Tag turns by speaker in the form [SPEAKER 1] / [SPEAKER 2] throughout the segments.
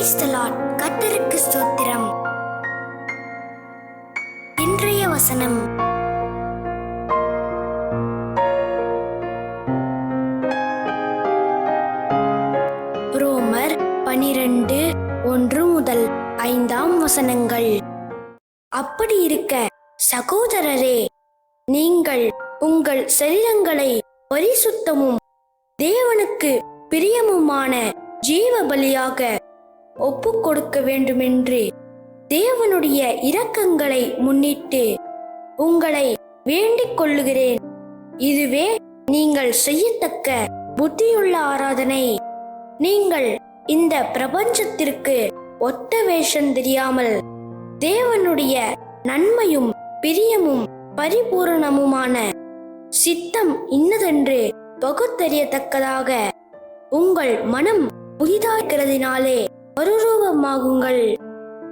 [SPEAKER 1] Praise the Lord. கர்த்தருக்கு ஸ்தோத்திரம். இன்றைய வசனம் ரோமர் 12:1-5 அப்படி இருக்க சகோதரரே, நீங்கள் உங்கள் சரீரங்களை பரிசுத்தமும் தேவனுக்கு பிரியமுமான ஜீவ பலியாக ஒப்பு கொடுக்க வேண்டுமென்று தேவனுடைய இரக்கங்களை முன்னிட்டு உங்களை வேண்டிக் கொள்ளுகிறேன். இதுவே நீங்கள் செய்யத்தக்க புத்தியுள்ள ஆராதனை. நீங்கள் இந்த பிரபஞ்சத்திற்கு ஒத்த வேஷம் தெரியாமல் தேவனுடைய நன்மையும் பிரியமும் பரிபூரணமுமான சித்தம் இன்னதென்று பகுத்தறியத்தக்கதாக உங்கள் மனம் புதிதாகிறதினாலே மறுரூபமாகுங்கள்.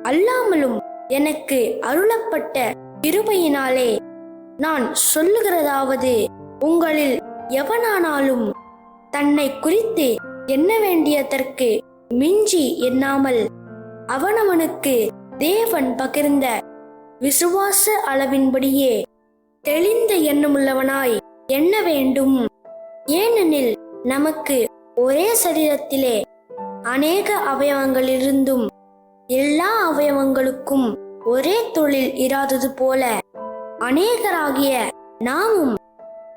[SPEAKER 1] அல்லாமலும் எனக்கு அருளப்பட்ட கிருபையினாலே நான் சொல்லுகிறதாவது, உங்களில் எவனானாலும் தன்னை குறித்து எண்ண வேண்டியதற்கு மிஞ்சி எண்ணாமல் அவனவனுக்கு தேவன் பகிர்ந்த விசுவாச அளவின்படியே தெளிந்த எண்ணமுள்ளவனாய் எண்ண வேண்டும். ஏனெனில் நமக்கு ஒரே சரீரத்திலே அநேக அவயவங்களிலிருந்தும் எல்லா அவயவங்களுக்கும் ஒரே தொழில் இராதது போல அநேகராகிய நாமும்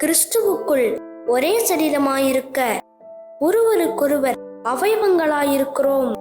[SPEAKER 1] கிறிஸ்துவுக்குள் ஒரே சரீரமாயிருக்க ஒருவருக்கொருவர் அவயவங்களாயிருக்கிறோம்.